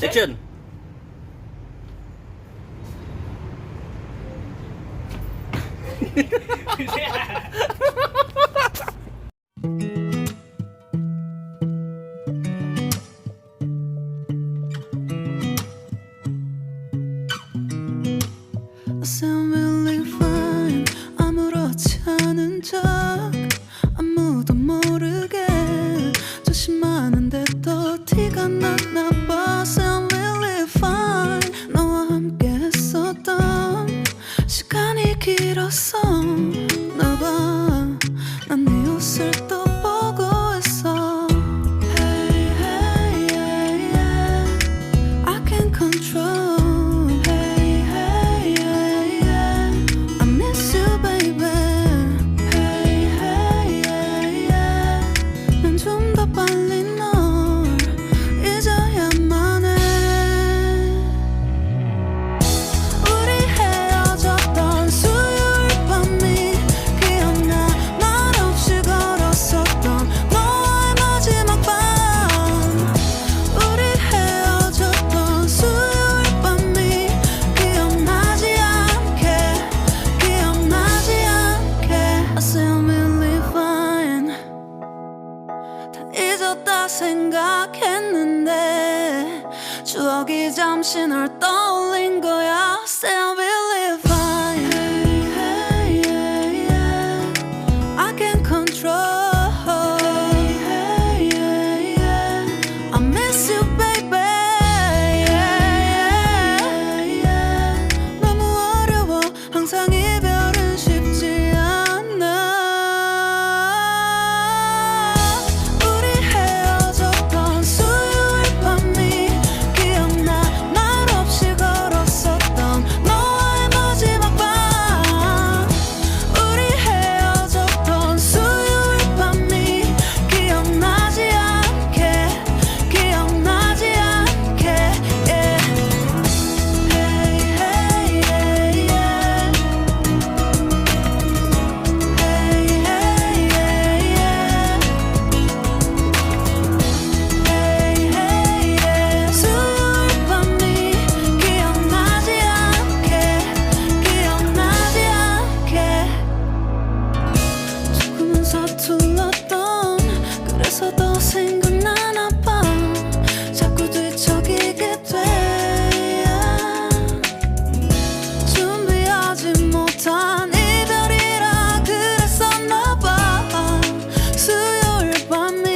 액션. Sound really fine. 아무렇지 않은 척 아무도 모르게 조심하는데 또 티가 났나 봐. Sound really fine. 너와 함께 했었던 시간이 길었어 나 봐. 난 네 옷을 또 보고 있어. Hey, hey, yeah, yeah. I can't control. 생각했는데 추억이 잠시 널 떠올린 거야. Still believe fine. Hey, hey, yeah, yeah. I can't control. Hey, hey, yeah, yeah. I miss you, baby. Yeah, yeah, yeah. 너무 어려워. 항상 이별은 쉽지 않아. 서툴렀던 그래서 더 생각나나 봐. 자꾸 뒤척이게 돼. 준비하지 못한 이별이라 그랬었나 봐. 수요일 밤이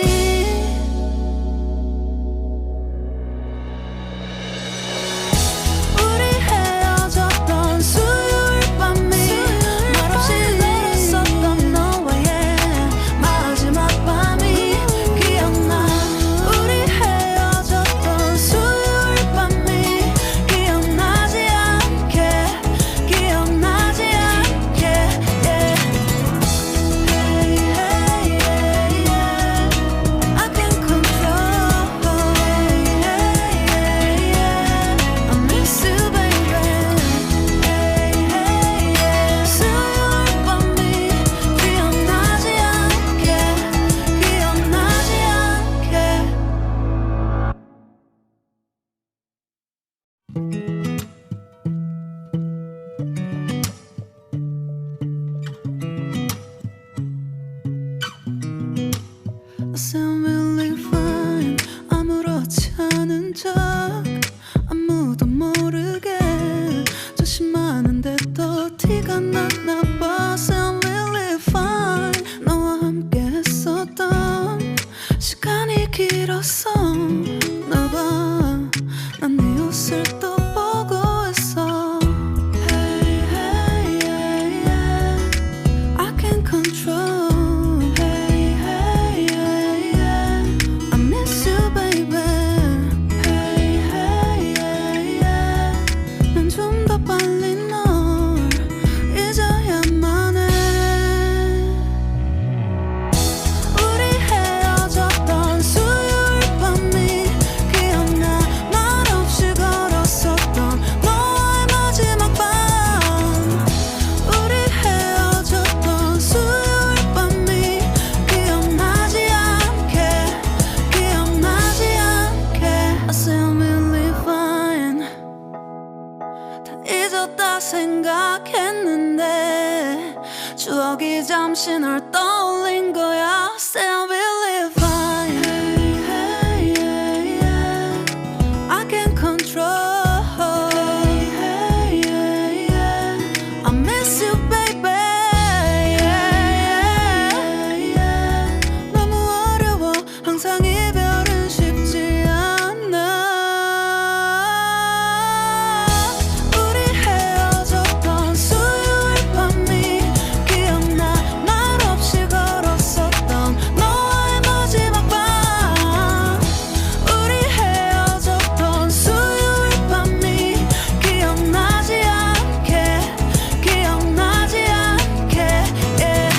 우리 헤어졌던 수요일 밤이 말없이 걸었었던 너와의 Sound really fine. 아무렇지 않은 척 아무도 모르게 조심하는데 또 티가 났나 봐. Sound really fine. 너와 함께 했었던 시간이 길었어 나 봐. 난 네 옷을 또 보고 있어. Hey, hey, yeah, yeah. I can't control. 좀 더 빨리 널 잊어야 생각했는데 추억이 잠시 널 떠올린 거야. Still believe fine. Hey, hey, yeah. I can't control. Hey, hey, yeah. I miss you, baby. Yeah, yeah. 너무 어려워. 항상 이별은 쉽지 않아. 우리 헤어졌던 수요일 밤이 기억나. 말 없이 걸었었던 너와의 마지막 밤. 우리 헤어졌던 수요일 밤이 기억나지 않게, 기억나지 않게. Yeah.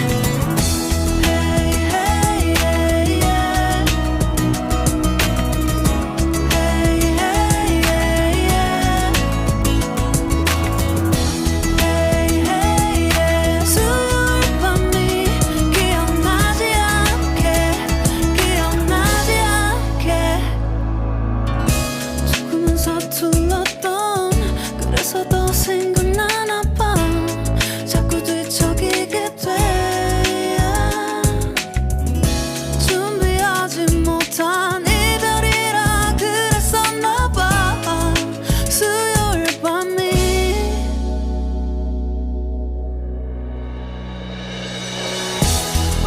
Hey, hey, yeah, yeah. Hey, hey, yeah, yeah. Hey, hey, yeah. 수요일 밤이 기억나지 않게, 기억나지 않게. 조금은 서툴렀던 그래서 더 생각나나 봐. 자꾸 뒤척이게 돼. 준비하지 못한 이별이라 그랬었나 봐. 수요일 밤이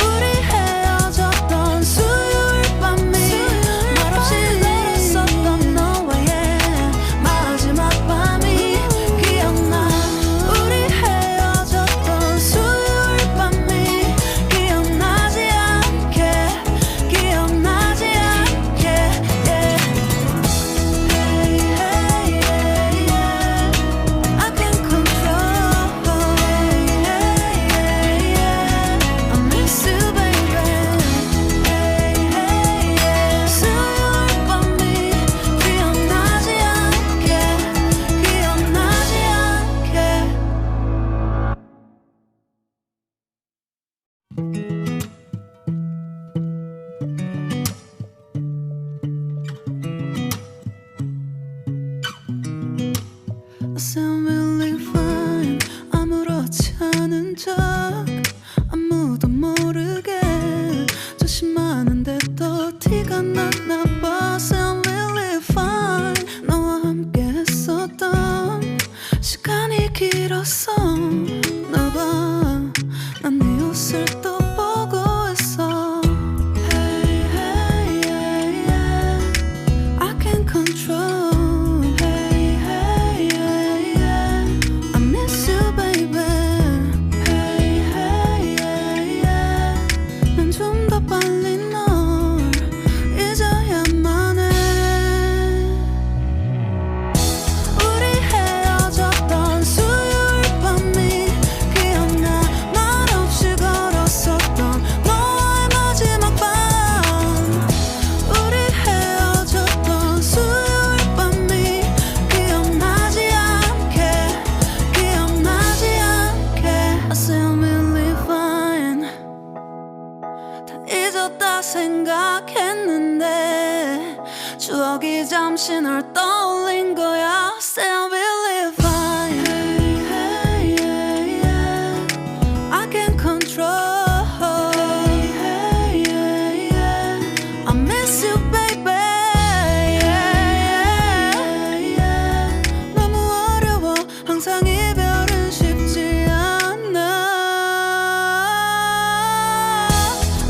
우리 헤어졌던 수요일 밤이 말없이 걸었었던 너와의 마지막 밤이 기억나. 우리 헤어졌던 수요일 밤이 기억나지 않게, 기억나지 않게. Yeah. Hey, hey, yeah, yeah. I can't control. Hey, hey, yeah, yeah. I miss you, baby. Hey, hey, yeah. 수요일 밤이 기억나지 않게, 기억나지 않게. I sound really fine. 아무렇지 않은 척 아무도 모르게 조심하는데 또 티가 났나 봐. Sound really fine. 너와 함께 했었던 시간이 길었어. 나 봐, 난 네 옷을 또 보고 있어. Hey, hey, yeah, yeah. I can't control. Hey, hey, yeah, yeah. I miss you, baby. Hey, hey, yeah, yeah. 난 좀 더 빨리 널 잊어야만 해. 우리 헤어졌던 수요일 밤이 기억나. 말 없이 걸었었던 너와의 마지막 밤. 우리 헤어졌던 수요일 밤이 기억나지 않게, 기억나지 않게. I sound really fine. 다 잊었다 생각했는데 추억이 잠시 널 떠올린 거야. Still believe fine. Hey, hey, yeah, yeah. I can't control. Hey, hey, yeah, yeah. I miss you, baby. Yeah, yeah. 너무 어려워. 항상 이별은 쉽지 않아.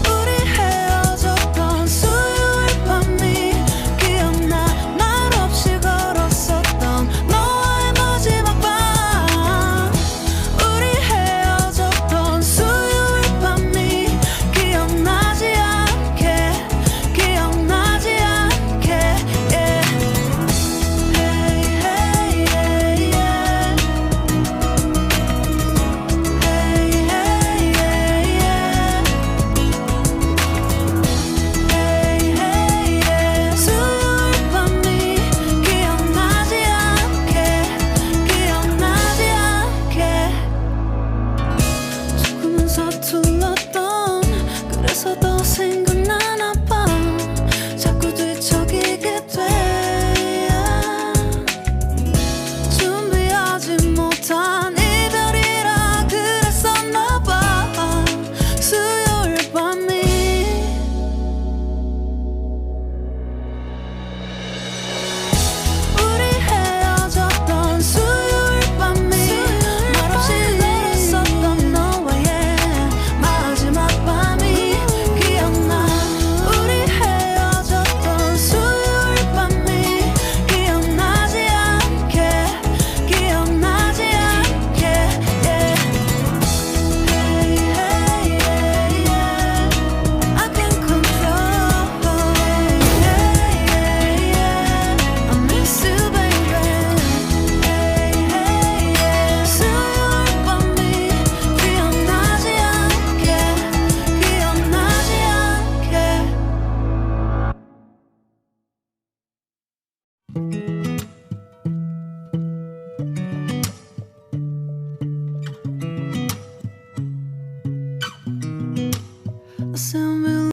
우리 헤어졌던 수요일 밤이 기억나. 말 없이 해